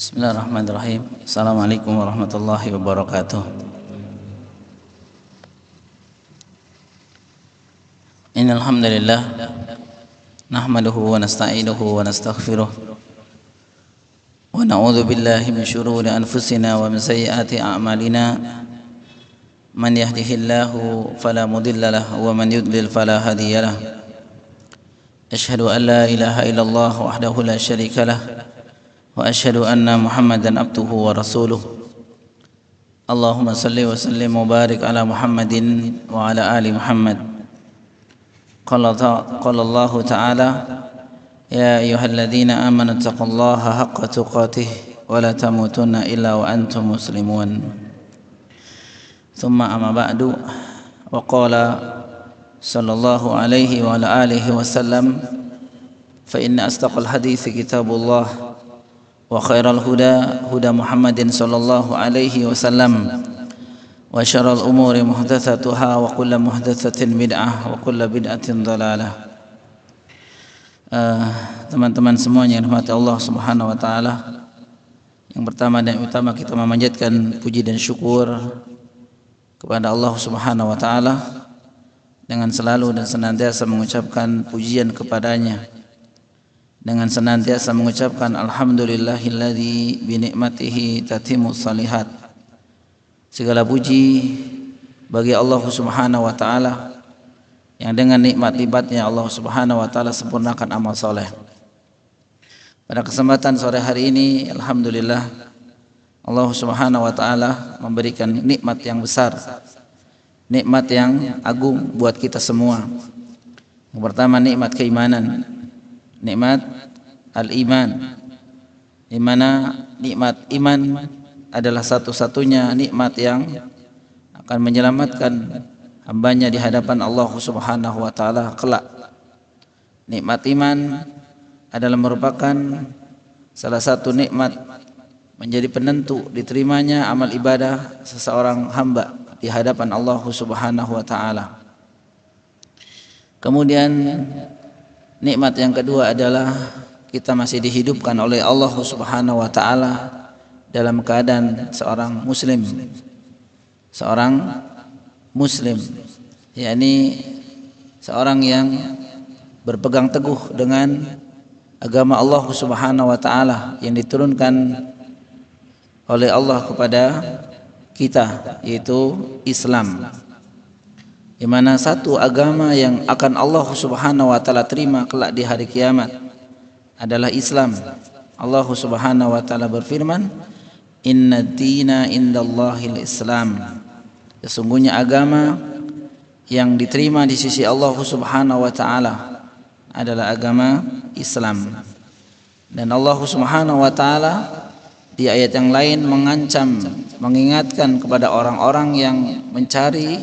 Bismillahirrahmanirrahim. Assalamualaikum warahmatullahi wabarakatuh. Innal hamdalillah nahmaduhu wa nasta'inuhu wa nastaghfiruh wa na'udzu billahi min shururi anfusina wa min sayyiati a'malina. Man yahdihillahu fala mudilla lahu wa man yudlil fala hadiya lahu. Asyhadu an la ilaha illallah wahdahu la syarika lah wa asyhadu anna Muhammadan abduhu wa rasuluh. Allahumma salli wa sallim wa barik ala Muhammadin wa ala ali Muhammad. Qala Allah ta'ala ya ayyuhalladzina amanu taqullaha haqqa tuqatih wa la tamutunna illa wa antum muslimun. Thumma amma ba'du. Wa qala sallallahu alaihi wa ala alihi wa sallam fa inna asdaqal hadithi kitabullah wa khairal huda huda Muhammadin sallallahu alaihi wasallam wa syarrul umuri muhdatsatuha wa kullu muhdatsatin bid'ah wa kullu bid'atin dhalalah. Teman-teman semuanya yang dirahmati Allah Subhanahu wa taala, yang pertama dan utama kita memanjatkan puji dan syukur kepada Allah Subhanahu wa taala dengan selalu dan senantiasa mengucapkan pujian kepadanya, dengan senantiasa mengucapkan alhamdulillahilladzi bi ni'matihi tatimmus shalihat. Segala puji bagi Allah Subhanahu wa taala yang dengan nikmat-nikmatnya Allah Subhanahu wa taala sempurnakan amal soleh. Pada kesempatan sore hari ini alhamdulillah Allah Subhanahu wa taala memberikan nikmat yang besar, nikmat yang agung buat kita semua. Yang pertama nikmat keimanan, nikmat al-iman, di mana nikmat iman adalah satu-satunya nikmat yang akan menyelamatkan hambanya di hadapan Allah Subhanahu wa taala kelak. Nikmat iman adalah merupakan salah satu nikmat menjadi penentu diterimanya amal ibadah seseorang hamba di hadapan Allah Subhanahu wa taala. Kemudian nikmat yang kedua adalah kita masih dihidupkan oleh Allah Subhanahu wa taala dalam keadaan seorang muslim. Seorang muslim, yakni seorang yang berpegang teguh dengan agama Allah Subhanahu wa taala yang diturunkan oleh Allah kepada kita, yaitu Islam. Di mana satu agama yang akan Allah Subhanahu wa taala terima kelak di hari kiamat adalah Islam. Allah Subhanahu wa taala berfirman, "Inna dina indallahil Islam." Sesungguhnya agama yang diterima di sisi Allah Subhanahu wa taala adalah agama Islam. Dan Allah Subhanahu wa taala di ayat yang lain mengancam, mengingatkan kepada orang-orang yang mencari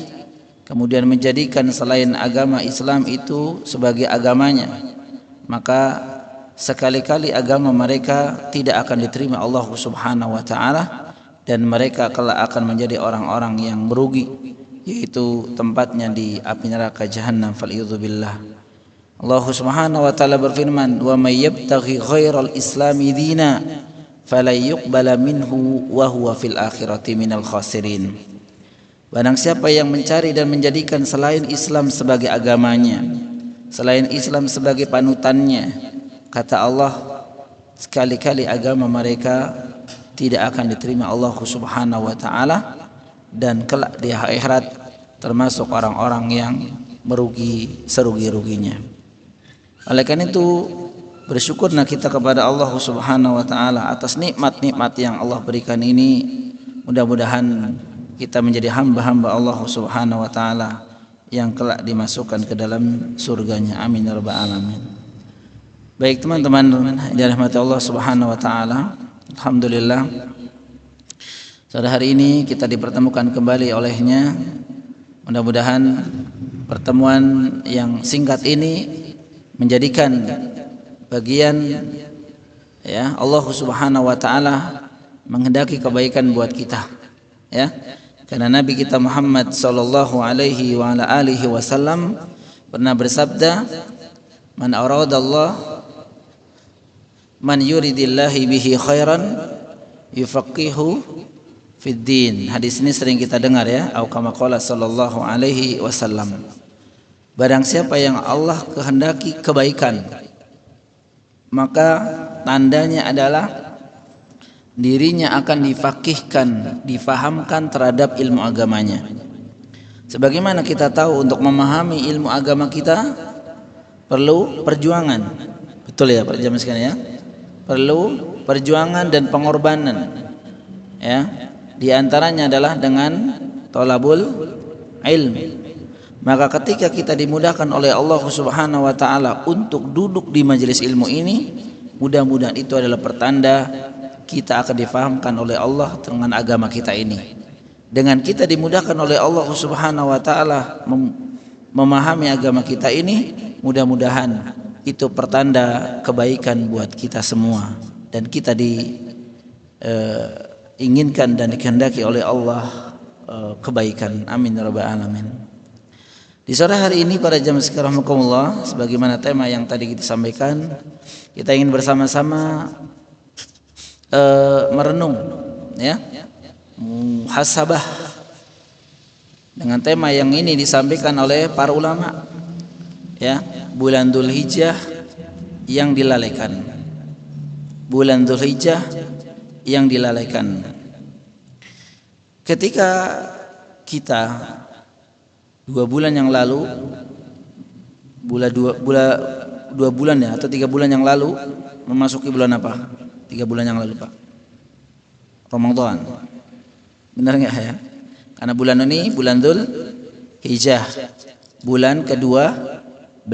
kemudian menjadikan selain agama Islam itu sebagai agamanya, maka sekali-kali agama mereka tidak akan diterima Allah Subhanahu wa taala dan mereka kelak akan menjadi orang-orang yang merugi, yaitu tempatnya di api neraka jahannam. Fal'iyadzubillah. Allah Subhanahu wa taala berfirman, "Wa may yabtaghi ghairal islami dina fala yuqbala minhu wa huwa fil akhirati minal khasirin." Barang siapa yang mencari dan menjadikan selain Islam sebagai agamanya, selain Islam sebagai panutannya, kata Allah, sekali-kali agama mereka tidak akan diterima Allah Subhanahu wa taala dan kelak di akhirat termasuk orang-orang yang merugi serugi-ruginya. Oleh karena itu bersyukurlah kita kepada Allah Subhanahu wa taala atas nikmat-nikmat yang Allah berikan ini. Mudah-mudahan kita menjadi hamba-hamba Allah Subhanahu wa taala yang kelak dimasukkan ke dalam surganya. Amin ya rabbal alamin. Baik teman-teman yang dirahmati Allah Subhanahu wa taala, alhamdulillah pada hari ini kita dipertemukan kembali olehnya. Mudah-mudahan pertemuan yang singkat ini menjadikan bagian ya Allah Subhanahu wa taala menghendaki kebaikan buat kita, ya. Karena Nabi kita Muhammad sallallahu alaihi wa ala alihi wasallam pernah bersabda, "Man aradallah man yuridillahi bihi khairan yufaqihu fid din. Hadis ini sering kita dengar ya, au kama qala sallallahu alaihi wasallam. Barang siapa yang Allah kehendaki kebaikan, maka tandanya adalah dirinya akan difaqihkan, difahamkan terhadap ilmu agamanya. Sebagaimana kita tahu untuk memahami ilmu agama kita perlu perjuangan. Betul ya Pak Jamal sekalian ya? Perlu perjuangan dan pengorbanan. Ya. Di antaranya adalah dengan thalabul ilmi. Maka ketika kita dimudahkan oleh Allah Subhanahu wa taala untuk duduk di majelis ilmu ini, mudah-mudahan itu adalah pertanda kita akan difahamkan oleh Allah dengan agama kita ini. Dengan kita dimudahkan oleh Allah Subhanahu wa taala memahami agama kita ini, mudah-mudahan itu pertanda kebaikan buat kita semua, dan kita diinginkan dan dikehendaki oleh Allah kebaikan. Amin ya rabbal alamin. Di sore hari ini para jamaah sekalian rahimakumullah, sebagaimana tema yang tadi kita sampaikan, kita ingin bersama-sama merenung ya, muhasabah dengan tema yang ini disampaikan oleh para ulama ya, bulan Dzulhijjah yang dilalaikan, bulan Dzulhijjah yang dilalaikan. Ketika kita 2 bulan yang lalu, dua bulan ya, atau 3 bulan yang lalu memasuki bulan apa? 3 bulan yang lalu Pak, Ramadan. Benar nggak ya? Karena bulan ini bulan Dzulhijjah, bulan ke-12,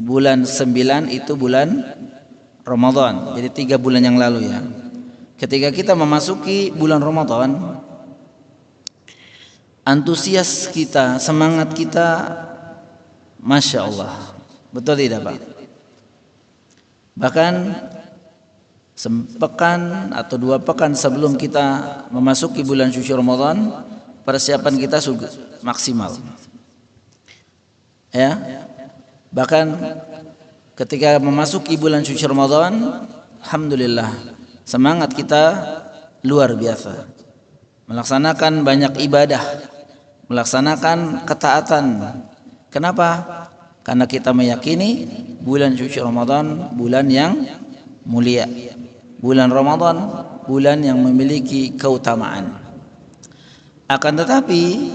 bulan 9 itu bulan Ramadan. Jadi 3 bulan yang lalu ya. Ketika kita memasuki bulan Ramadan, antusias kita, semangat kita, Masya Allah, betul tidak Pak? Bahkan sepekan atau 2 pekan sebelum kita memasuki bulan suci Ramadan, persiapan kita maksimal ya. Bahkan ketika memasuki bulan suci Ramadan, alhamdulillah semangat kita luar biasa, melaksanakan banyak ibadah, melaksanakan ketaatan. Kenapa? Karena kita meyakini bulan suci Ramadan bulan yang mulia, bulan Ramadan bulan yang memiliki keutamaan. Akan tetapi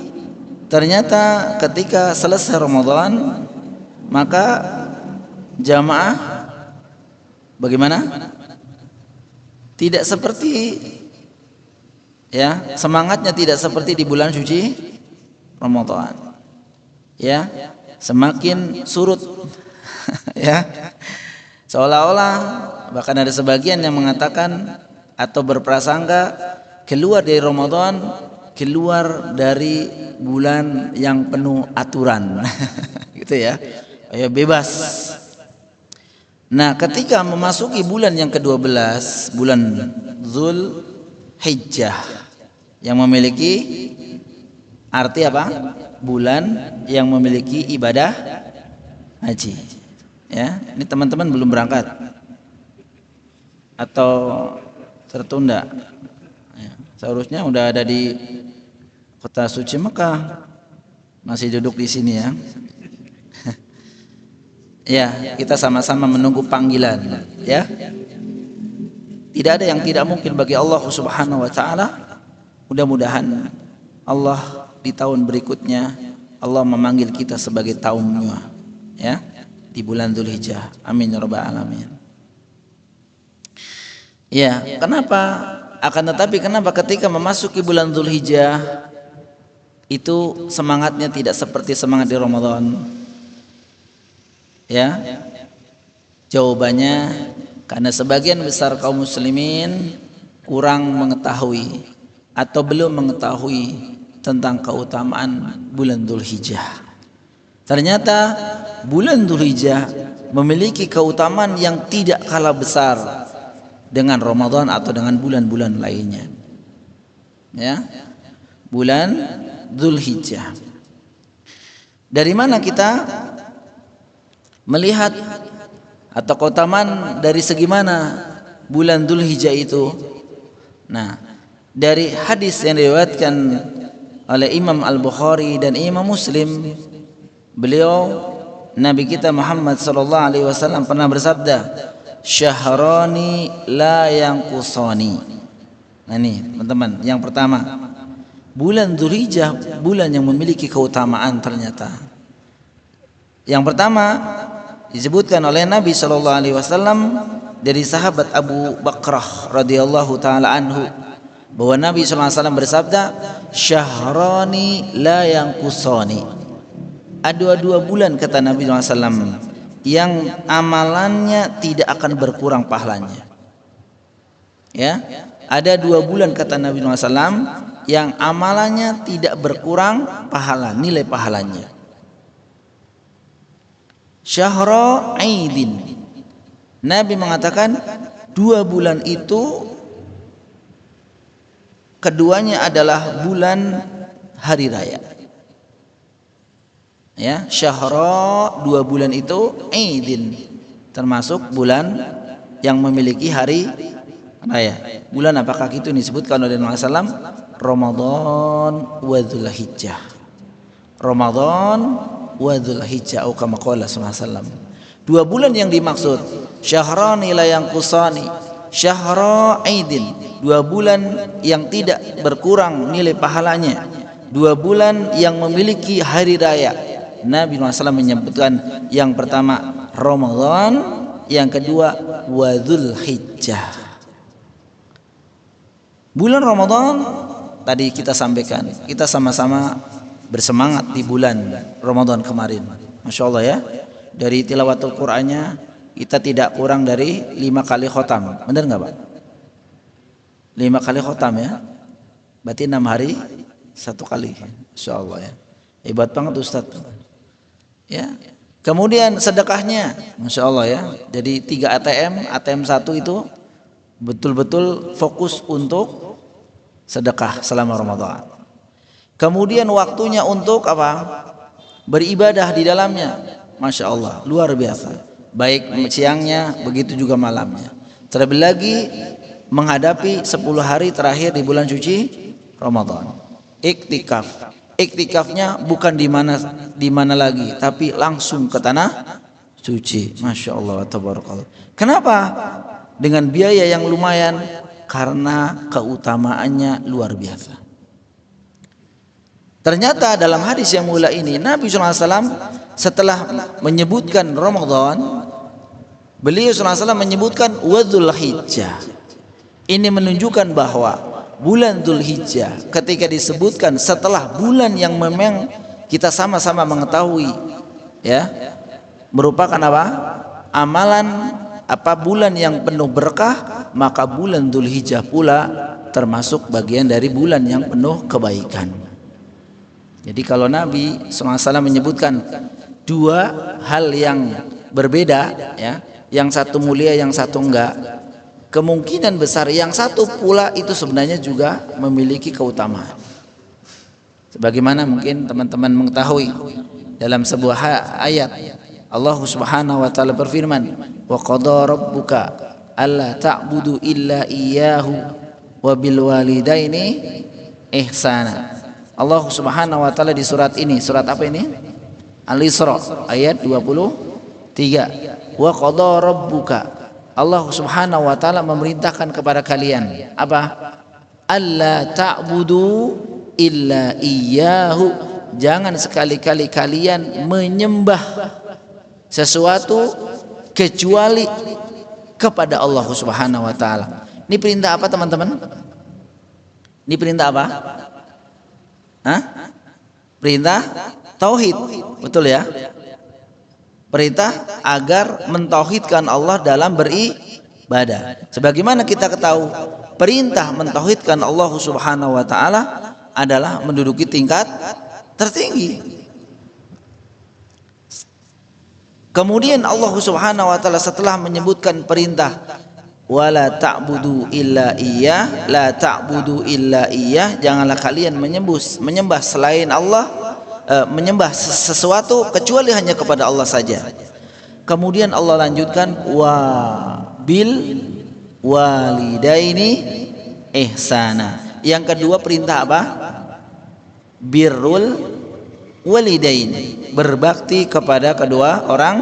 ternyata ketika selesai Ramadan, maka jamaah bagaimana? Tidak seperti ya, semangatnya tidak seperti di bulan suci Ramadan. Ya, semakin surut ya. Seolah-olah bahkan ada sebagian yang mengatakan atau berprasangka keluar dari Ramadan, keluar dari bulan yang penuh aturan gitu ya, ya bebas. Nah, ketika memasuki bulan yang ke-12, bulan Dzulhijjah, yang memiliki arti apa? Bulan yang memiliki ibadah haji. Ya, ini teman-teman belum berangkat atau tertunda. Ya, seharusnya udah ada di kota suci Mekah, masih duduk di sini ya. Ya, kita sama-sama menunggu panggilan ya. Tidak ada yang tidak mungkin bagi Allah Subhanahu wa taala. Mudah-mudahan Allah di tahun berikutnya Allah memanggil kita sebagai taumnya ya, di bulan Dzulhijjah. Amin ya rabbal alamin. Ya, kenapa? Akan tetapi kenapa ketika memasuki bulan Dzulhijjah itu semangatnya tidak seperti semangat di Ramadan? Ya, jawabannya karena sebagian besar kaum muslimin kurang mengetahui atau belum mengetahui tentang keutamaan bulan Dzulhijjah. Ternyata bulan Dzulhijjah memiliki keutamaan yang tidak kalah besar dengan Ramadan atau dengan bulan-bulan lainnya. Ya, bulan Dzulhijjah. Dari mana kita melihat atau keutamaan dari segi mana bulan Dzulhijjah itu? Nah, dari hadis yang diriwayatkan oleh Imam Al-Bukhari dan Imam Muslim, beliau Nabi kita Muhammad sallallahu alaihi wasallam pernah bersabda, "Syahrani la yanqusani." Nah ini teman-teman, yang pertama, bulan Dzulhijjah bulan yang memiliki keutamaan ternyata. Yang pertama disebutkan oleh Nabi sallallahu alaihi wasallam dari sahabat Abu Bakrah radhiyallahu taala anhu bahwa Nabi sallallahu alaihi wasallam bersabda, "Syahrani la yanqusani." Ada dua bulan kata Nabi SAW yang amalannya tidak akan berkurang pahalanya. Ya, ada 2 bulan kata Nabi SAW yang amalannya tidak berkurang pahala, nilai pahalanya. Syahra Aidin. Nabi mengatakan 2 bulan itu keduanya adalah bulan hari raya. Ya, syahra 2 bulan itu Aidin, termasuk bulan yang memiliki hari raya. Bulan apakah itu disebutkan oleh Nabi SAW? Ramadan wa Dzulhijjah. Ramadan wa Dzulhijjah atau kama qala sallallahu alaihi wasallam. 2 bulan yang dimaksud syahrani la yanqusani, syahra Aidin, 2 bulan yang tidak berkurang nilai pahalanya, 2 bulan yang memiliki hari raya. Nabi SAW menyebutkan yang pertama Ramadan, yang kedua wa Dzulhijjah. Bulan Ramadan tadi kita sampaikan, kita sama-sama bersemangat di bulan Ramadan kemarin. Masya Allah ya, dari tilawatul Qur'annya kita tidak kurang dari 5 kali khotam. Benar nggak Pak? 5 kali khotam ya, berarti 6 hari 1 kali. Masya Allah ya, hebat banget Ustaz ya. Kemudian sedekahnya Masya Allah ya, jadi 3 ATM 1 itu betul-betul fokus untuk sedekah selama Ramadan. Kemudian waktunya untuk apa? Beribadah di dalamnya. Masya Allah, luar biasa. Baik siangnya, begitu juga malamnya. Terlebih lagi menghadapi 10 hari terakhir di bulan suci Ramadan. Iktikaf. Iktikafnya bukan di mana lagi, tapi langsung ke tanah suci. Masya Allah, tabarakallah. Kenapa? Dengan biaya yang lumayan, karena keutamaannya luar biasa. Ternyata dalam hadis yang mulia ini Nabi SAW setelah menyebutkan Ramadan, beliau SAW menyebutkan wa Dzulhijjah. Ini menunjukkan bahwa bulan Dzulhijjah ketika disebutkan setelah bulan yang memang kita sama-sama mengetahui ya, merupakan apa? Amalan apa, bulan yang penuh berkah, maka bulan Dzulhijjah pula termasuk bagian dari bulan yang penuh kebaikan. Jadi kalau Nabi SAW menyebutkan 2 hal yang berbeda ya, yang satu mulia, yang satu enggak, kemungkinan besar yang satu pula itu sebenarnya juga memiliki keutamaan. Sebagaimana mungkin teman-teman mengetahui dalam sebuah ayat Allah Subhanahu wa taala berfirman, "Wa qada rabbuka alla ta'budu illa iyyahu wa bil walidaini ihsana." Allah Subhanahu wa taala di surat ini, surat apa ini? Al-Isra ayat 23. Wa qada rabbuka, Allah Subhanahu wa taala memerintahkan kepada kalian apa? Alla ta'budu illa iyyahu, jangan sekali-kali kalian menyembah sesuatu kecuali kepada Allah Subhanahu wa taala. Ini perintah apa teman-teman? Ini perintah apa? Hah? Perintah tauhid, betul ya? Perintah agar mentauhidkan Allah dalam beribadah. Sebagaimana kita ketahui, perintah mentauhidkan Allah Subhanahu wa taala adalah menduduki tingkat tertinggi. Kemudian Allah Subhanahu wa taala setelah menyebutkan perintah wala ta'budu illa iyyah, la ta'budu illa iyyah, janganlah kalian menyembah selain Allah, menyembah sesuatu kecuali hanya kepada Allah saja. Kemudian Allah lanjutkan wa bil walidaini ihsana. Yang kedua perintah apa? Birrul walidain, berbakti kepada kedua orang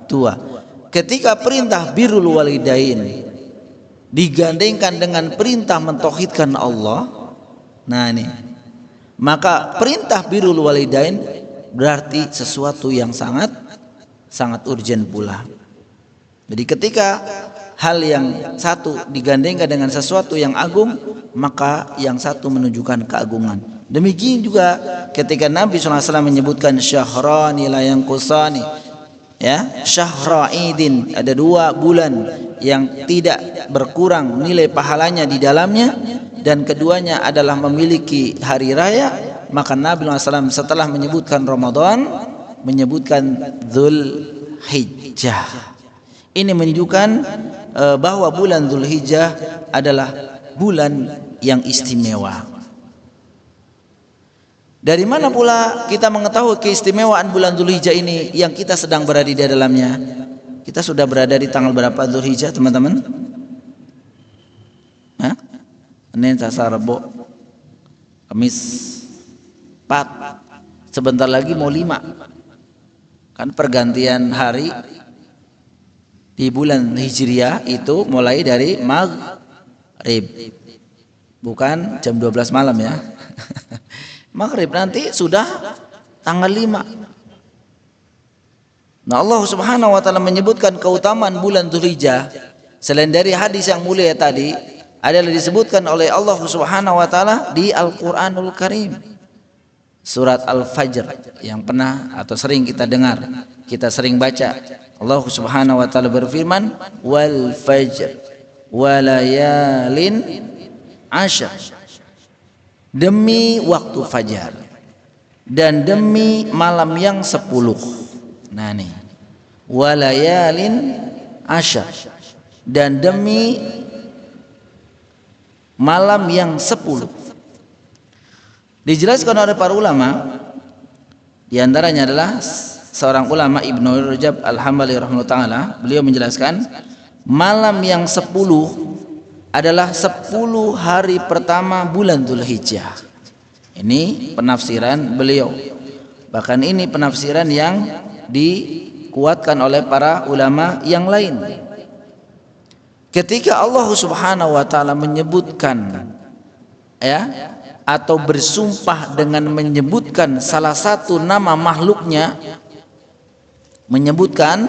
tua. Ketika perintah birrul walidain digandengkan dengan perintah mentauhidkan Allah, nah ini, maka perintah birrul walidain berarti sesuatu yang sangat urgent pula. Jadi ketika hal yang satu digandengkan dengan sesuatu yang agung, maka yang satu menunjukkan keagungan. Demikian juga ketika Nabi SAW menyebutkan syahrani la yanqusani, ya, syahra idin, ada 2 bulan yang tidak berkurang nilai pahalanya di dalamnya, dan keduanya adalah memiliki hari raya, maka Nabi SAW setelah menyebutkan Ramadan menyebutkan Dzulhijjah. Ini menunjukkan bahwa bulan Dzulhijjah adalah bulan yang istimewa. Dari mana pula kita mengetahui keistimewaan bulan Dzulhijjah ini yang kita sedang berada di dalamnya? Kita sudah berada di tanggal berapa Dzulhijjah, teman-teman? Hah? Senin, Selasa, Rabu, Kamis, 4. Sebentar lagi mau 5. Kan pergantian hari di bulan Hijriah itu mulai dari maghrib, bukan jam 12 malam ya. Maghrib nanti sudah tanggal 5. Nah, Allah Subhanahu wa taala menyebutkan keutamaan bulan Dzulhijjah selain dari hadis yang mulia tadi, adalah disebutkan oleh Allah Subhanahu wa taala di Al-Qur'anul Karim. Surat Al-Fajr yang pernah atau sering kita dengar, kita sering baca. Allah Subhanahu wa taala berfirman, "Wal fajr wa layalin ashar." Demi waktu fajar dan demi malam yang 10. Nah nih, wa layalin ashar, dan demi malam yang 10. Dijelaskan oleh para ulama, di antaranya adalah seorang ulama Ibnu Rajab Al-Hambali rahimahullah taala, beliau menjelaskan malam yang 10 adalah 10 hari pertama bulan Dzulhijjah. Ini penafsiran beliau. Bahkan ini penafsiran yang dikuatkan oleh para ulama yang lain. Ketika Allah Subhanahu wa taala menyebutkan, ya, atau bersumpah dengan menyebutkan salah satu nama makhluknya, menyebutkan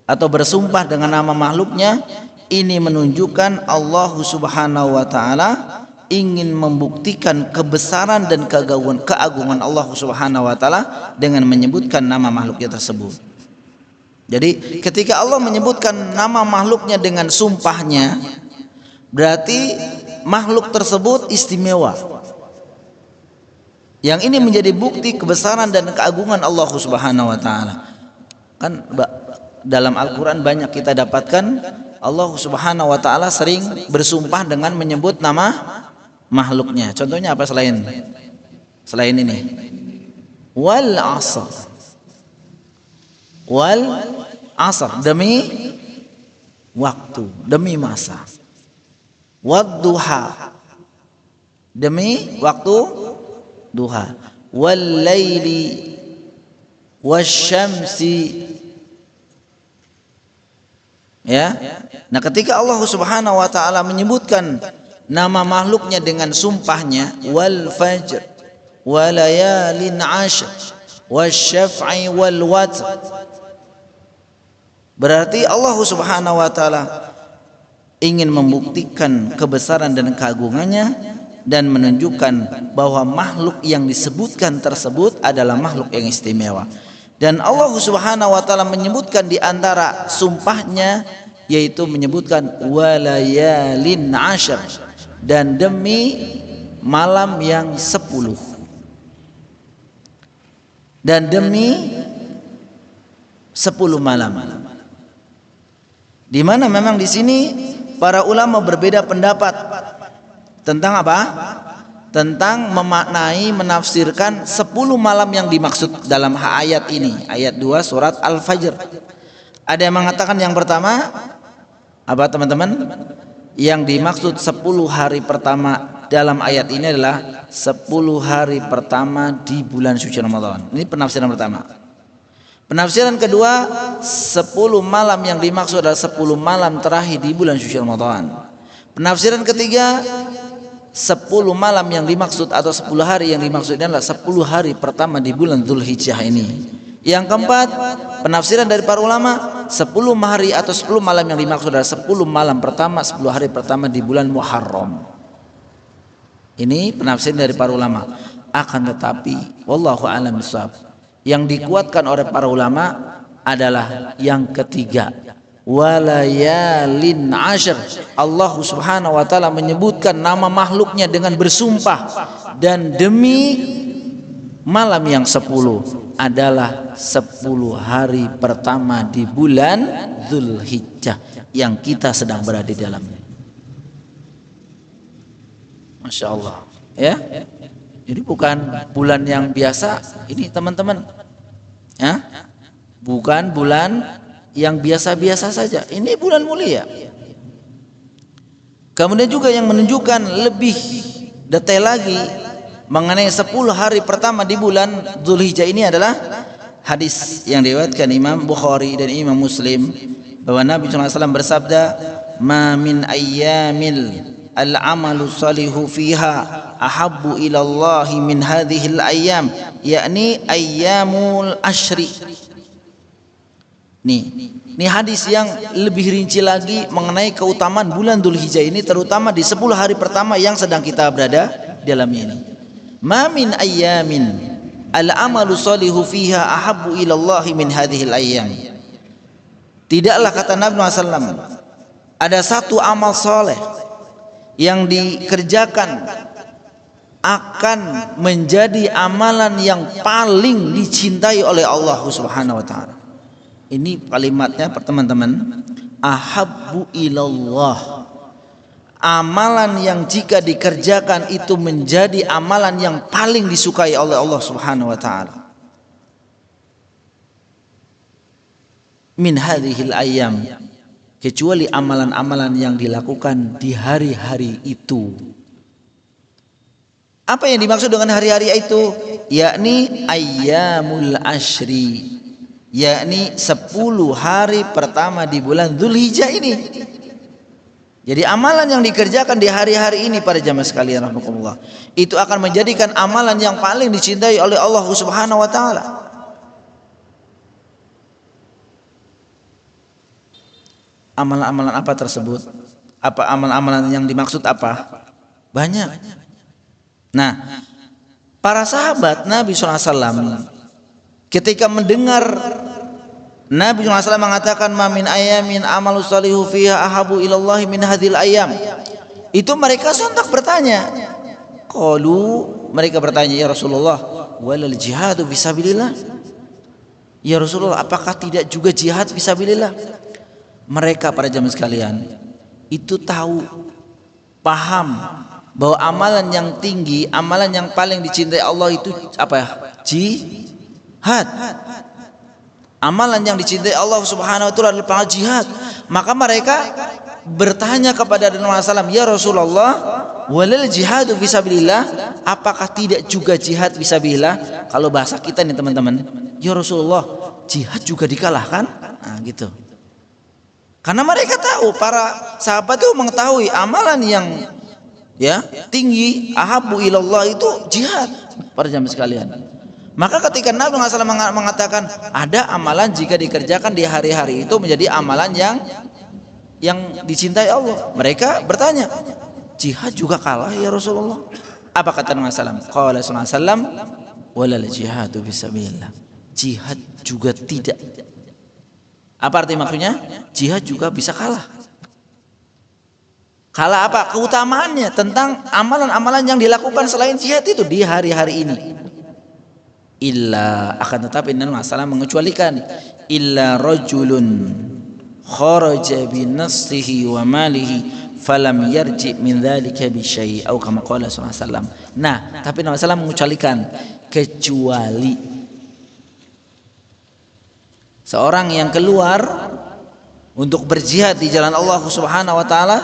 atau bersumpah dengan nama makhluknya, ini menunjukkan Allah Subhanahu wa taala ingin membuktikan kebesaran dan keagungan Allah Subhanahu wa taala dengan menyebutkan nama makhluknya tersebut. Jadi ketika Allah menyebutkan nama makhluknya dengan sumpahnya, berarti makhluk tersebut istimewa. Yang ini menjadi bukti kebesaran dan keagungan Allah Subhanahu wa taala. Kan dalam Al-Qur'an banyak kita dapatkan Allah Subhanahu wa taala sering bersumpah dengan menyebut nama makhluknya. Contohnya apa selain ini? Wal 'asr. Wal 'asr, demi waktu, demi masa. Wadduha, demi waktu duha. Wal laili wasyamsi, ya. Nah, ketika Allah Subhanahu wa taala menyebutkan nama makhluknya dengan sumpahnya, wal fajr wa layalin 'ashr wasyaf'i wal watr, berarti Allah Subhanahu wa taala ingin membuktikan kebesaran dan keagungannya dan menunjukkan bahwa makhluk yang disebutkan tersebut adalah makhluk yang istimewa. Dan Allah Subhanahu wa taala menyebutkan di antara sumpahnya, yaitu menyebutkan walayalin 'ashr, dan demi malam yang 10, dan demi 10 malam. Di mana memang di sini para ulama berbeda pendapat tentang apa? Tentang memaknai, menafsirkan 10 malam yang dimaksud dalam ayat ini, ayat 2 surat Al-Fajr. Ada yang mengatakan yang pertama, apa teman-teman? Yang dimaksud 10 hari pertama dalam ayat ini adalah 10 hari pertama di bulan suci Ramadan. Ini penafsiran pertama. Penafsiran kedua, 10 malam yang dimaksud adalah 10 malam terakhir di bulan suci Ramadan. Penafsiran ketiga, 10 malam yang dimaksud atau 10 hari yang dimaksud adalah 10 hari pertama di bulan Dzulhijjah ini. Yang keempat, penafsiran dari para ulama, 10 hari atau 10 malam yang dimaksud adalah 10 malam pertama, 10 hari pertama di bulan Muharram. Ini penafsiran dari para ulama. Akan tetapi wallahu a'lam bishawab, yang dikuatkan oleh para ulama adalah yang ketiga, walayalin ashar. Allah subhanahu wa ta'ala menyebutkan nama makhluknya dengan bersumpah, dan demi malam yang 10 adalah 10 hari pertama di bulan Dzulhijjah yang kita sedang berada di dalamnya. Masya Allah, ya. Jadi bukan bulan yang biasa ini teman-teman, ya. Bukan bulan yang biasa-biasa saja. Ini bulan mulia. Kemudian juga yang menunjukkan lebih detail lagi mengenai 10 hari pertama di bulan Dzulhijjah ini adalah hadis yang diriwayatkan Imam Bukhari dan Imam Muslim, bahwa Nabi SAW bersabda, "Ma min ayyamil al-amalu salihu fiha ahabbu ila Allah min hadhil ayyam," yakni ayyamul ashri. Ini hadis yang lebih rinci lagi mengenai keutamaan bulan Dzulhijjah ini, terutama di 10 hari pertama yang sedang kita berada di dalamnya ini. Ma min ayyamin al-amalu salihu fiha ahabbu ila Allah min hadhil ayyam. Tidaklah, kata Nabi SAW, ada satu amal soleh yang dikerjakan akan menjadi amalan yang paling dicintai oleh Allah Subhanahu wa ta'ala. Ini kalimatnya teman-teman, ahabbu ilallah. Amalan yang jika dikerjakan itu menjadi amalan yang paling disukai oleh Allah Subhanahu wa ta'ala. Min hadhil ayyam, kecuali amalan-amalan yang dilakukan di hari-hari itu. Apa yang dimaksud dengan hari-hari itu? Yakni ayyamul ashri, yakni 10 hari pertama di bulan Dzulhijjah ini. Jadi amalan yang dikerjakan di hari-hari ini para jamaah sekalian rahimakumullah, itu akan menjadikan amalan yang paling dicintai oleh Allah Subhanahu wa ta'ala. Amalan-amalan apa tersebut? Apa amalan-amalan yang dimaksud apa? Banyak. Nah, para sahabat Nabi SAW ketika mendengar Nabi SAW mengatakan ma min ayamin amalu salihu fiha ahabu ilallahi min hadhil ayam, itu mereka sontak bertanya. Qalu, mereka bertanya, ya Rasulullah, walal jihadu fisabilillah. Ya Rasulullah, apakah tidak juga jihad fisabilillah? Mereka, para jamaah sekalian, itu tahu, paham bahwa amalan yang tinggi, amalan yang paling dicintai Allah itu apa ya? Jihad. Amalan yang dicintai Allah Subhanahu wa ta'ala adalah jihad. Maka mereka bertanya kepada Nabi SAW, ya Rasulullah, walal jihadu fisabilillah, apakah tidak juga jihad fisabilillah? Kalau bahasa kita nih teman-teman, ya Rasulullah, jihad juga dikalahkan? Nah gitu. Karena mereka tahu, para sahabat itu mengetahui amalan yang ya tinggi, ahabbu ilallah, itu jihad, para jamaah sekalian. Maka ketika Nabi SAW mengatakan ada amalan jika dikerjakan di hari-hari itu menjadi amalan yang dicintai Allah, mereka bertanya, jihad juga kalah ya Rasulullah? Apa kata Nabi SAW? Qala sallallahu alaihi wasallam, walal jihadu fisabilillah, jihad juga tidak. Apa arti maksudnya? Jihad juga bisa kalah. Kalah apa? Keutamaannya tentang amalan-amalan yang dilakukan selain jihad itu di hari-hari ini. Illa, akan tetapi Nabi SAW mengecualikan, illa rajulun kharaja bi nafsihi wa malihi falam yarji min dzalika bi syai' atau kama qala sallallahu alaihi wasallam. Nah, tapi Nabi SAW mengecualikan, kecuali seorang yang keluar untuk berjihad di jalan Allah Subhanahu wa ta'ala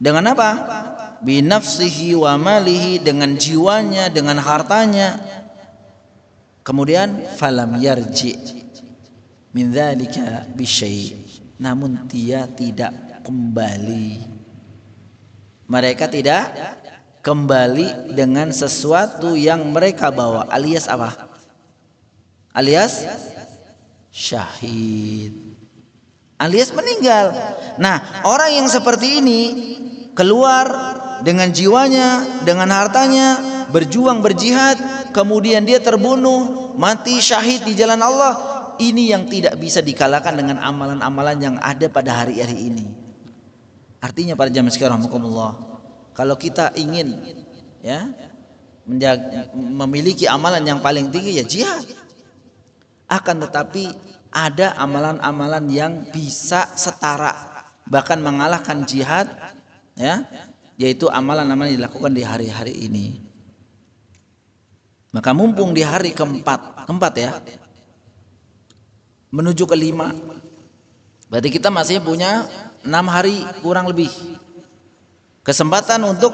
Dengan apa? Binafsihi wa malihi, dengan jiwanya, dengan hartanya. Kemudian falam yarji min dzalika bisyai, namun dia tidak kembali. Mereka tidak kembali dengan sesuatu yang mereka bawa, alias apa? Alias syahid, alias meninggal. Nah, orang yang seperti ini keluar dengan jiwanya, dengan hartanya, berjuang, berjihad, kemudian dia terbunuh, mati syahid di jalan Allah. Ini yang tidak bisa dikalahkan dengan amalan-amalan yang ada pada hari-hari ini. Artinya para jamaah sekalian rahimakumullah, kalau kita ingin ya memiliki amalan yang paling tinggi ya jihad. Akan tetapi ada amalan-amalan yang bisa setara, bahkan mengalahkan jihad, ya, yaitu amalan-amalan yang dilakukan di hari-hari ini. Maka mumpung di hari keempat ya, menuju kelima, berarti kita masih punya 6 hari kurang lebih kesempatan untuk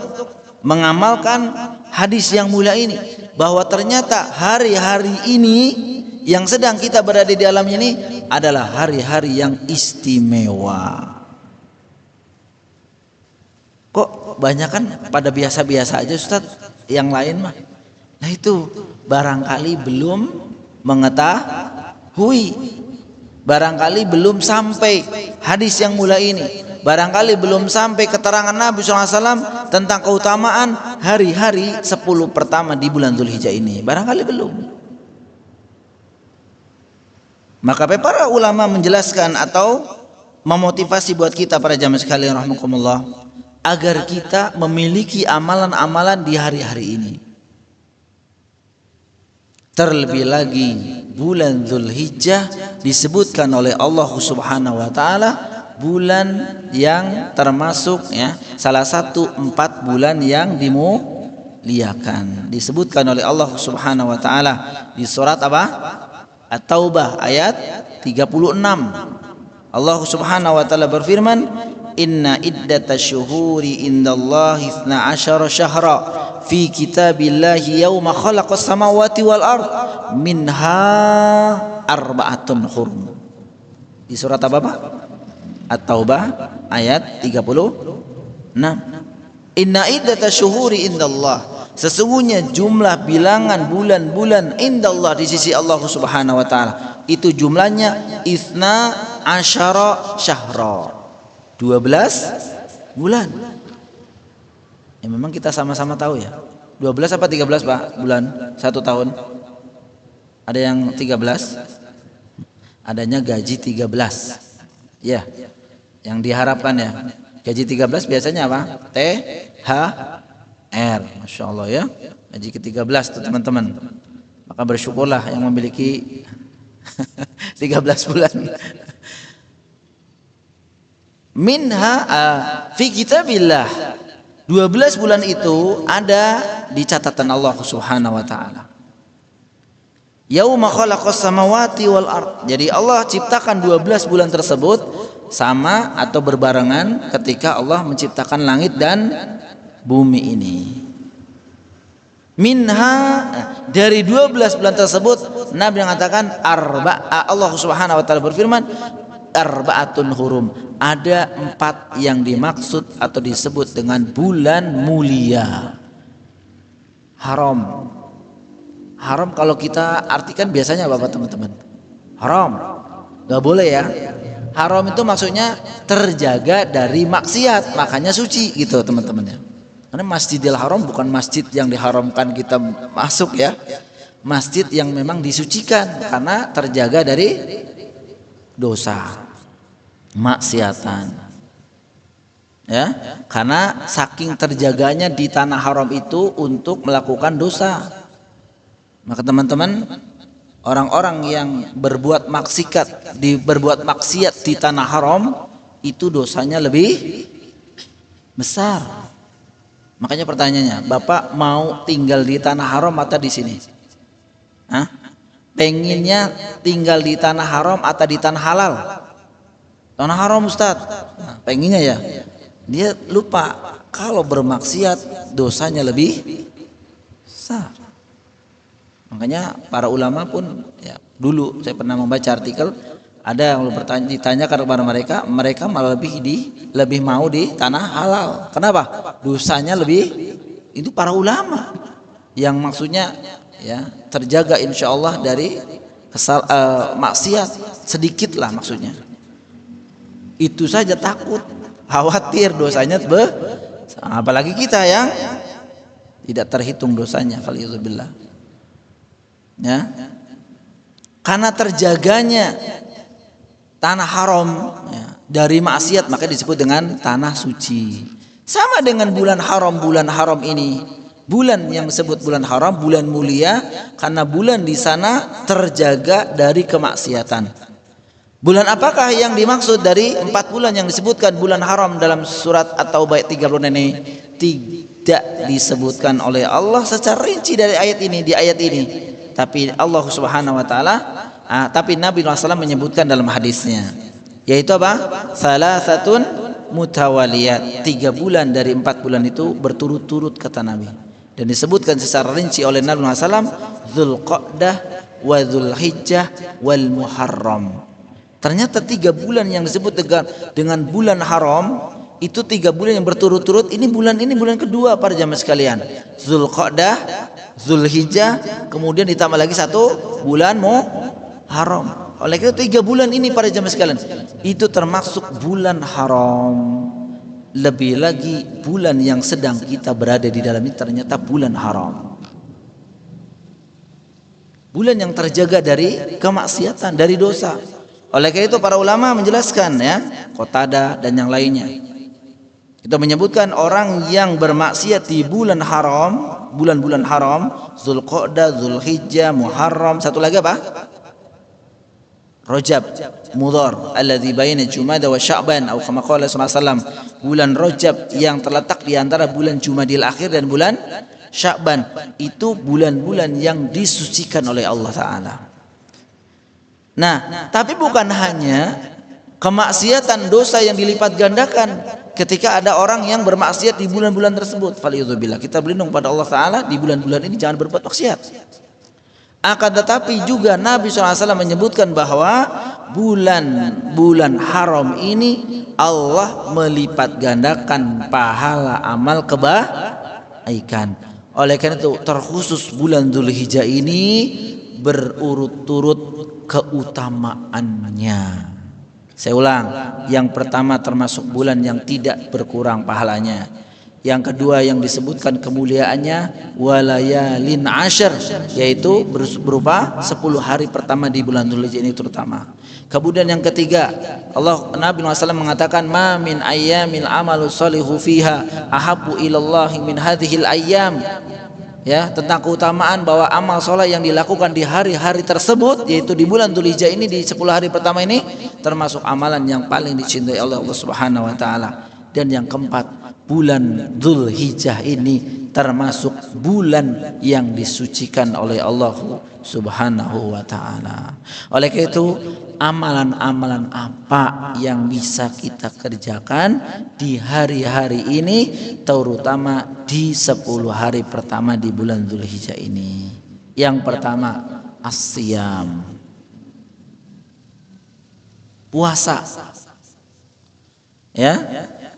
mengamalkan hadis yang mulia ini, bahwa ternyata hari-hari ini yang sedang kita berada di dalamnya ini adalah hari-hari yang istimewa. Kok banyak kan pada biasa-biasa aja Ustaz, yang lain mah. Nah itu barangkali belum mengetahui, barangkali belum sampai hadis yang mulia ini, barangkali belum sampai keterangan Nabi SAW tentang keutamaan hari-hari 10 pertama di bulan Dzulhijjah ini, barangkali belum. Maka para ulama menjelaskan atau memotivasi buat kita para jamaah sekalian rahimakumullah, agar kita memiliki amalan-amalan di hari-hari ini. Terlebih lagi bulan Dzulhijjah disebutkan oleh Allah Subhanahu wa taala bulan yang termasuk ya salah satu 4 bulan yang dimuliakan. Disebutkan oleh Allah Subhanahu wa taala di surat apa? At-Taubah ayat 36. Allah Subhanahu wa taala berfirman, "Inna iddatash syuhuri indallahi 12 syahra fi kitabillahi yauma khalaqas samawati wal ard minha arba'atun hurum." Di surat apa Pak? At-Taubah ayat 36. Inna iddatash syuhuri indallah, sesungguhnya jumlah bilangan bulan-bulan indallah di sisi Allah Subhanahu wa taala itu jumlahnya isna asyara syahra, 12 bulan. Ya memang kita sama-sama tahu ya, 12 apa 13 Pak bulan 1 tahun? Ada yang 13? Adanya gaji 13 ya, yang diharapkan ya. Gaji 13 biasanya apa? THR. Masya Allah ya, gaji ke-13 tuh teman-teman. Maka bersyukurlah yang memiliki 13 bulan. Minha fi kitabillah, 12 bulan itu ada di catatan Allah Subhanahu wa taala. Yauma khalaqas samawati wal ard. Jadi Allah ciptakan 12 bulan tersebut sama atau berbarengan ketika Allah menciptakan langit dan bumi ini. Minha, dari 12 bulan tersebut Nabi mengatakan Allah Subhanahu wa taala berfirman, arba'atun hurum, ada 4 yang dimaksud atau disebut dengan bulan mulia. Haram. Haram kalau kita artikan biasanya apa teman-teman? Haram, gak boleh ya. Haram itu maksudnya terjaga dari maksiat, makanya suci gitu teman-teman ya. Karena Masjidil Haram bukan masjid yang diharamkan kita masuk ya, masjid yang memang disucikan karena terjaga dari dosa, maksiatan ya. Karena saking terjaganya di tanah haram itu untuk melakukan dosa, maka teman-teman, orang-orang yang berbuat maksiat di tanah haram itu dosanya lebih besar. Makanya pertanyaannya, Bapak mau tinggal di tanah haram atau di sini? Hah? Pengennya tinggal di tanah haram atau di tanah halal? Tanah haram Ustaz. Nah, pengennya ya. dia lupa kalau bermaksiat dosanya lebih besar. Makanya para ulama pun ya, dulu saya pernah membaca artikel, ada yang ditanyakan kepada mereka malah lebih mau di tanah halal. Kenapa? Dosanya lebih, itu para ulama yang maksudnya ya terjaga insya Allah dari maksiat sedikit lah maksudnya. Itu saja takut, khawatir dosanya apalagi kita yang tidak terhitung dosanya, faliyuzubillah. Ya, karena terjaganya tanah haram ya, dari maksiat maka disebut dengan tanah suci. Sama dengan bulan haram ini, bulan yang disebut bulan haram, bulan mulia karena bulan di sana terjaga dari kemaksiatan. Bulan apakah yang dimaksud dari 4 bulan yang disebutkan bulan haram dalam surat At-Taubah 36 ini? Tidak disebutkan oleh Allah secara rinci dari ayat ini, di ayat ini. Tapi Allah Subhanahu wa taala, tapi Nabi SAW menyebutkan dalam hadisnya, yaitu apa? Salasatun mutawaliyat, 3 bulan dari 4 bulan itu berturut-turut kata Nabi. Dan disebutkan secara rinci oleh Nabi SAW, Dzulqa'dah wa Dzulhijjah wal Muharram. Ternyata 3 bulan yang disebut dengan bulan haram itu 3 bulan yang berturut-turut. Ini bulan kedua para jamaah sekalian. Dzulqa'dah, Dzulhijjah, kemudian ditambah lagi 1 bulan Muharram. Oleh karena 3 bulan ini para jamaah sekalian itu termasuk bulan haram. Lebih lagi bulan yang sedang kita berada di dalam ini ternyata bulan haram. Bulan yang terjaga dari kemaksiatan, dari dosa. Oleh karena itu para ulama menjelaskan ya, Qatadah dan yang lainnya, itu menyebutkan orang yang bermaksiat di bulan haram, bulan-bulan haram, Dzulqa'dah, Dzulhijjah, Muharram, satu lagi apa? Rajab, Mudhar, alladzi baina Jumada wa Sya'ban, atau kama qala sallallahu alaihi wasallam, bulan Rajab yang terletak di antara bulan Jumadil Akhir dan bulan Sya'ban, itu bulan-bulan yang disucikan oleh Allah Ta'ala. Nah, tapi bukan hanya kemaksiatan, dosa yang dilipat gandakan ketika ada orang yang bermaksiat di bulan-bulan tersebut. Faliyuzubillah, kita berlindung pada Allah Ta'ala di bulan-bulan ini jangan berbuat maksiat. Akan tetapi juga Nabi SAW menyebutkan bahwa bulan-bulan haram ini Allah melipat gandakan pahala amal kebaikan. Oleh karena itu terkhusus bulan Dzulhijjah ini berurut-turut keutamaannya. Saya ulang, yang pertama termasuk bulan yang tidak berkurang pahalanya. Yang kedua yang disebutkan kemuliaannya walayalin ashar, yaitu berupa 10 hari pertama di bulan Dzulhijjah ini terutama. Kemudian yang ketiga, Nabi SAW mengatakan ma min ayyamil amalu sholihu fiha ahabbu ilallahi min hadhil ayyam. Ya, tentang keutamaan bahwa amal soleh yang dilakukan di hari-hari tersebut, yaitu di bulan Dzulhijjah ini, di 10 hari pertama ini, termasuk amalan yang paling dicintai oleh Allah Subhanahu wa taala. Dan yang keempat, bulan Dzulhijjah ini termasuk bulan yang disucikan oleh Allah Subhanahu wa taala. Oleh karena itu, amalan-amalan apa yang bisa kita kerjakan di hari-hari ini, terutama di 10 hari pertama di bulan Dzulhijjah ini? Yang pertama, as-siyam, puasa. Ya,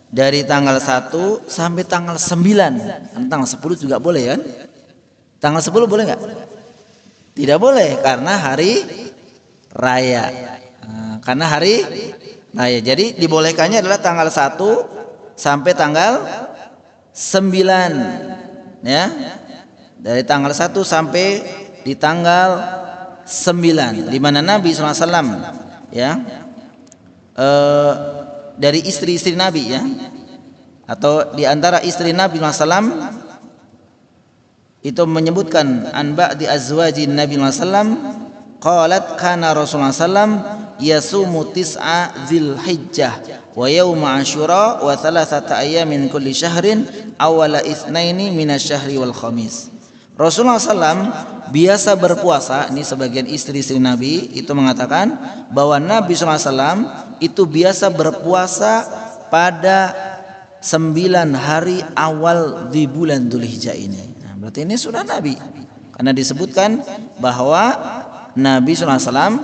dari tanggal 1 sampai tanggal 9. Tanggal 10 juga boleh kan? Tanggal 10 boleh nggak? Tidak boleh karena hari raya. Karena hari raya. Jadi dibolehkannya adalah tanggal 1 sampai tanggal 9. Ya. Dari tanggal 1 sampai di tanggal 9, di mana Nabi SAW ya, dari istri-istri Nabi ya, atau di antara istri Nabi SAW itu menyebutkan an ba'di azwajin Nabi SAW qalat kana Rasulullah SAW yasumu tis'a Dzulhijjah wa yauma Asyura wa thalathata ayyamin kulli syahrin awala itsnaini minasyahri wal khamis. Rasulullah SAW biasa berpuasa. Ini sebagian istri-istri Nabi itu mengatakan bahwa Nabi SAW itu biasa berpuasa pada 9 hari awal di bulan Dzulhijjah ini. Nah, berarti ini sunnah Nabi. Karena disebutkan bahwa Nabi SAW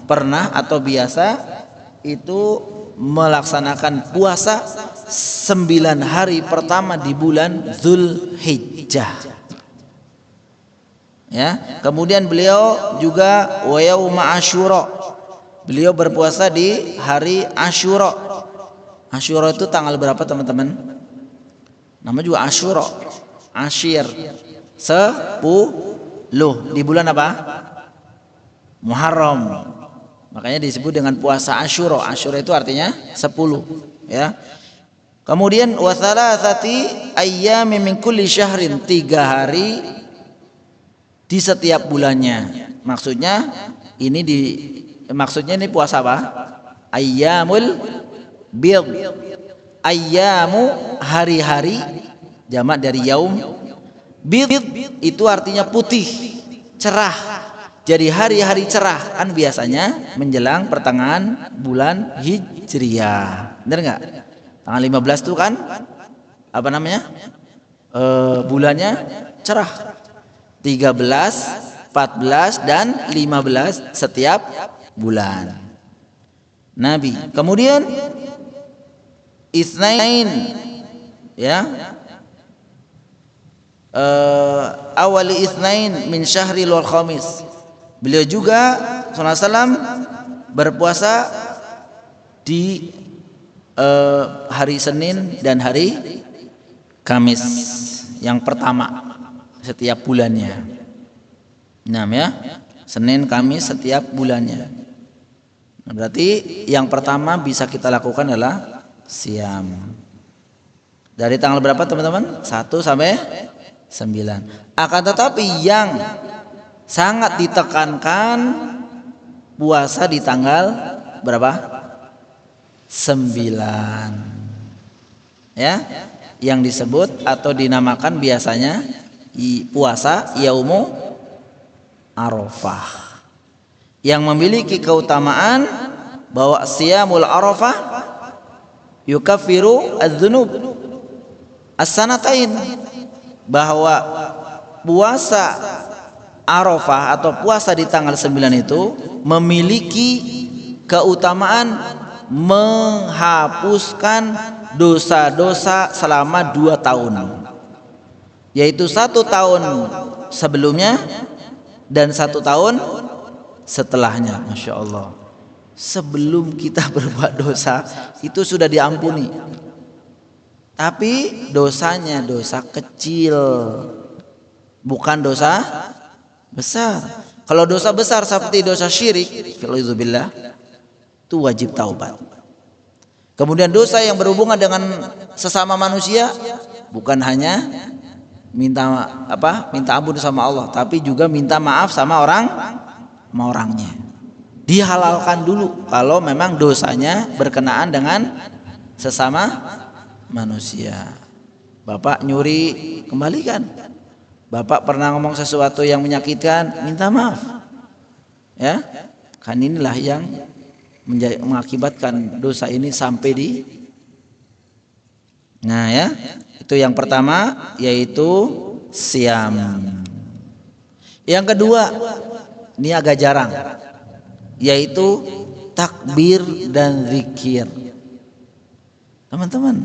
pernah atau biasa itu melaksanakan puasa 9 hari pertama di bulan Dzulhijjah. Ya, kemudian beliau juga wa yauma Asyura. Beliau berpuasa di hari Asyura. Asyura itu tanggal berapa teman-teman? Nama juga Asyura. Asyir 10 di bulan apa? Muharram. Makanya disebut dengan puasa Asyura. Asyura itu artinya 10, ya. Kemudian wa thalathati ayyamin min kulli syahrin, 3 hari di setiap bulannya. Maksudnya ini puasa apa? Ayyamul bid, ayyamu hari-hari, jamak dari yaum. Bid itu artinya putih, cerah. Jadi hari-hari cerah kan biasanya menjelang pertengahan bulan Hijriyah. Benar nggak? Tanggal 15 itu kan apa namanya? Bulannya cerah. 13, 14 dan 15 setiap bulan. Nabi. Kemudian Itsnain, ya, awali Itsnain min syahril wal khamis. Beliau juga SAW berpuasa di hari Senin dan hari Kamis yang pertama setiap bulannya. Nah, ya, Senin Kamis setiap bulannya. Nah, berarti yang pertama bisa kita lakukan adalah siam. Dari tanggal berapa teman-teman? 1 sampai 9. Akan tetapi yang sangat ditekankan puasa di tanggal berapa? 9. Ya, yang disebut atau dinamakan biasanya puasa Yaumu Arafah, yang memiliki keutamaan bahwa siyamul Arafah yukaffiru adz-dzunub as-sanatain, bahwa puasa Arafah atau puasa di tanggal 9 itu memiliki keutamaan menghapuskan dosa-dosa selama 2 tahun, yaitu 1 tahun sebelumnya dan 1 tahun setelahnya. Masya Allah, sebelum kita berbuat dosa itu sudah diampuni, tapi dosanya dosa kecil, bukan dosa besar. Kalau dosa besar seperti dosa syirik, filauzubillah, itu wajib taubat. Kemudian dosa yang berhubungan dengan sesama manusia, bukan hanya minta ampun sama Allah, tapi juga minta maaf sama orangnya. Dihalalkan dulu kalau memang dosanya berkenaan dengan sesama manusia. Bapak nyuri, kembalikan. Bapak pernah ngomong sesuatu yang menyakitkan, minta maaf. Ya, kan inilah yang mengakibatkan dosa ini sampai di. Nah, ya, itu yang pertama, yaitu siam. Yang kedua, ini agak jarang, yaitu takbir dan zikir. Teman-teman,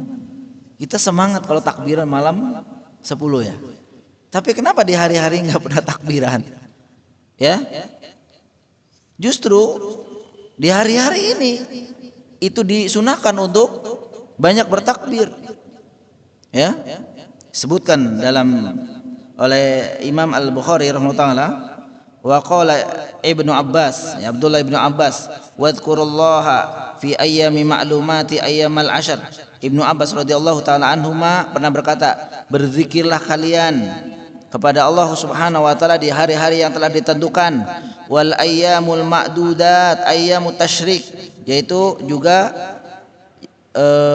kita semangat kalau takbiran malam 10 ya. Tapi kenapa di hari-hari nggak pernah takbiran? Ya, justru di hari-hari ini itu disunahkan untuk banyak bertakbir. Ya, sebutkan oleh Imam Al-Bukhari rahimahullah, wa qala Ibnu Abbas, ya Abdullah Ibnu Abbas, wadhkurullaha fi ayyami ma'lumati ayyamal ashar. Ibnu Abbas radhiyallahu taala anhuma pernah berkata, berzikirlah kalian kepada Allah Subhanahu wa taala di hari-hari yang telah ditentukan, wal ayyamul ma'dudat ayyamut tasyrik, yaitu juga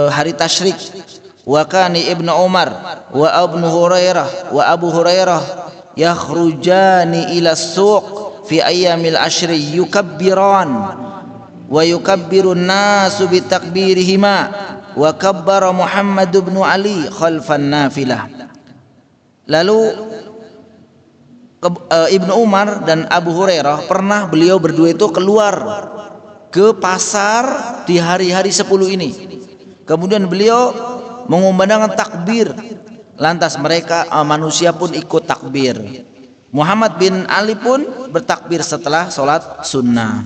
hari tasyrik. Wa kani Ibnu Umar wa Abu Hurairah yakhrujani ila suq fi ayyamil ashri yukabbiran wa yukabbirun nasu bitakbirihima wa kabbara Muhammad bin Ali khalfan nafilah. Lalu Ibnu Umar dan Abu Hurairah pernah beliau berdua itu keluar ke pasar di hari-hari 10 ini. Kemudian beliau mengumandangkan takbir. Lantas mereka manusia pun ikut takbir. Muhammad bin Ali pun bertakbir setelah sholat sunnah.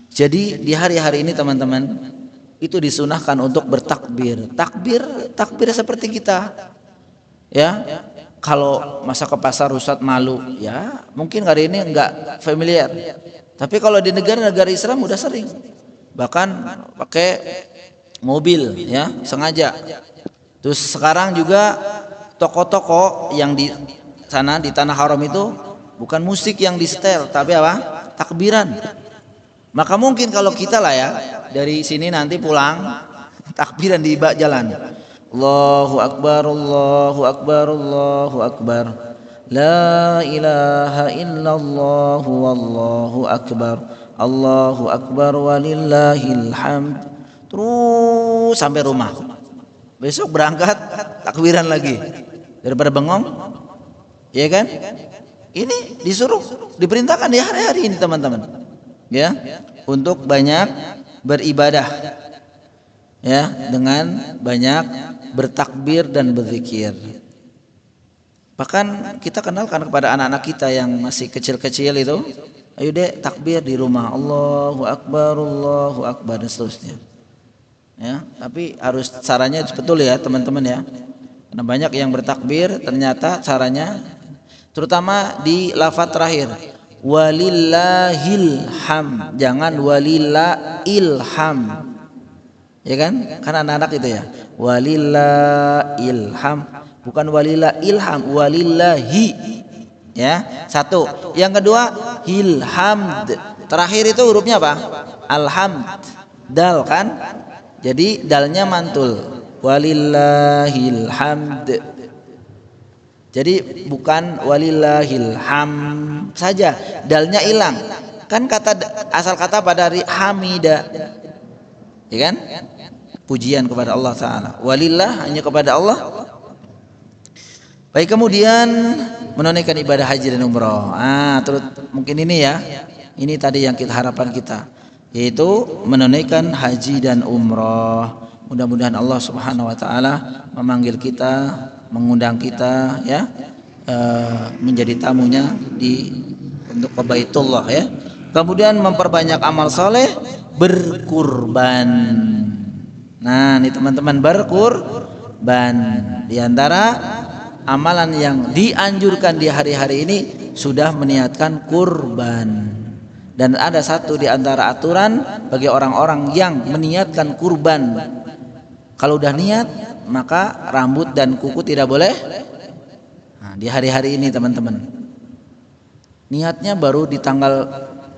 Jadi di hari-hari ini teman-teman itu disunahkan untuk bertakbir. Takbir seperti kita. Ya. Kalau masa ke pasar Ustadz malu, ya mungkin hari ini enggak familiar. Tapi kalau di negara-negara Islam udah sering. Bahkan pakai mobil ya, sengaja. Terus sekarang juga toko-toko yang di sana di Tanah Haram itu bukan musik yang disetel, tapi apa? Takbiran. Maka mungkin kalau kita lah ya dari sini nanti pulang takbiran di bak jalan. Allahu Akbar, Allahu Akbar, Allahu Akbar. La ilaha illallah wallahu akbar. Allahu Akbar walillahil hamd. Terus sampai rumah. Besok berangkat takbiran lagi. Daripada bengong. Ya kan? Ini disuruh, diperintahkan di hari-hari ini teman-teman. Ya, untuk banyak beribadah. Ya, dengan banyak bertakbir dan berzikir. Bahkan kita kenalkan kepada anak-anak kita yang masih kecil-kecil itu, ayo dek takbir di rumah, Allahu Akbar dan seterusnya. Ya, tapi harus caranya betul ya teman-teman ya. Karena banyak yang bertakbir ternyata caranya, terutama di lafaz terakhir, walillahil ham, jangan walillahil ham. Ya kan? Karena anak-anak itu ya. Walillahil ham, bukan walillah ilham, walillahi. Ya, satu. Yang kedua, hilhamd. Terakhir itu hurufnya apa? Alhamd. Dal kan? Jadi dalnya mantul. Walillahil hamd. Jadi bukan walillahil ham saja, dalnya hilang. Kan kata asal kata pada hamida. Ya kan? Pujian kepada Allah Ta'ala. Walillah hanya kepada Allah. Baik, kemudian menunaikan ibadah haji dan umroh. Terus mungkin ini ya. Ini tadi yang kita harapan kita, yaitu menunaikan haji dan umroh. Mudah-mudahan Allah Subhanahu wa taala memanggil kita, mengundang kita ya, menjadi tamunya untuk ke Baitullah ya. Kemudian memperbanyak amal soleh, berkurban. Nah, ini teman-teman, berkurban di antara amalan yang dianjurkan di hari-hari ini sudah meniatkan kurban. Dan ada satu di antara aturan bagi orang-orang yang meniatkan kurban. Kalau udah niat, maka rambut dan kuku tidak boleh. Nah, di hari-hari ini teman-teman, niatnya baru di tanggal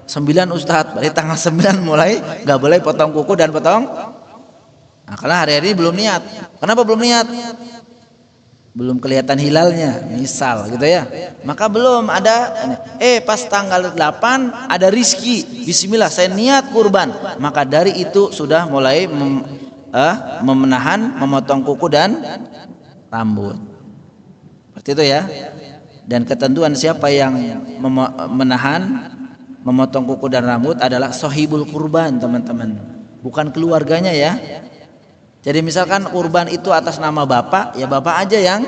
9 Ustadz, dari tanggal 9 mulai gak boleh potong kuku dan potong. Nah, karena hari-hari ini belum niat. Kenapa belum niat? Belum kelihatan hilalnya, misal gitu ya. Maka belum ada pas tanggal 8 ada rizki, bismillah saya niat kurban. Maka dari itu sudah mulai memenahan, memotong kuku dan rambut. Seperti itu ya. Dan ketentuan siapa yang menahan, memotong kuku dan rambut adalah sohibul kurban teman-teman, bukan keluarganya ya. Jadi misalkan kurban itu atas nama bapak, ya bapak aja yang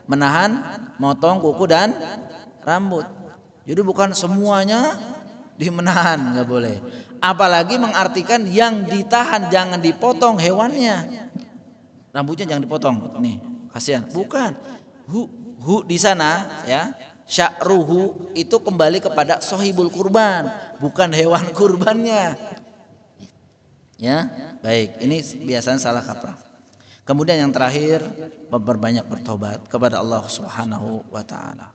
menahan, motong kuku dan rambut. Jadi bukan semuanya dimenahan, nggak boleh. Apalagi mengartikan yang ditahan jangan dipotong hewannya, rambutnya jangan dipotong. Nih kasihan. Bukan. Hu di sana ya. Sya'ruhu itu kembali kepada sohibul kurban, bukan hewan kurbannya. Ya, baik. Ini biasanya salah kaprah. Kemudian yang terakhir, memperbanyak bertobat kepada Allah Subhanahu wa taala.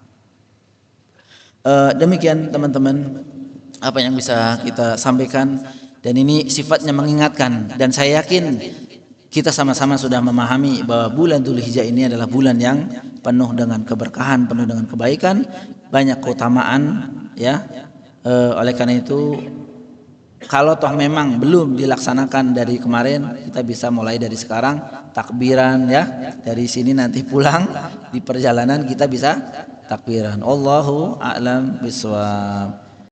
Demikian teman-teman apa yang bisa kita sampaikan, dan ini sifatnya mengingatkan, dan saya yakin kita sama-sama sudah memahami bahwa bulan Dzulhijjah ini adalah bulan yang penuh dengan keberkahan, penuh dengan kebaikan, banyak keutamaan ya. Oleh karena itu kalau toh memang belum dilaksanakan dari kemarin, kita bisa mulai dari sekarang takbiran ya. Dari sini nanti pulang di perjalanan kita bisa takbiran. Allahu a'lam bishawab.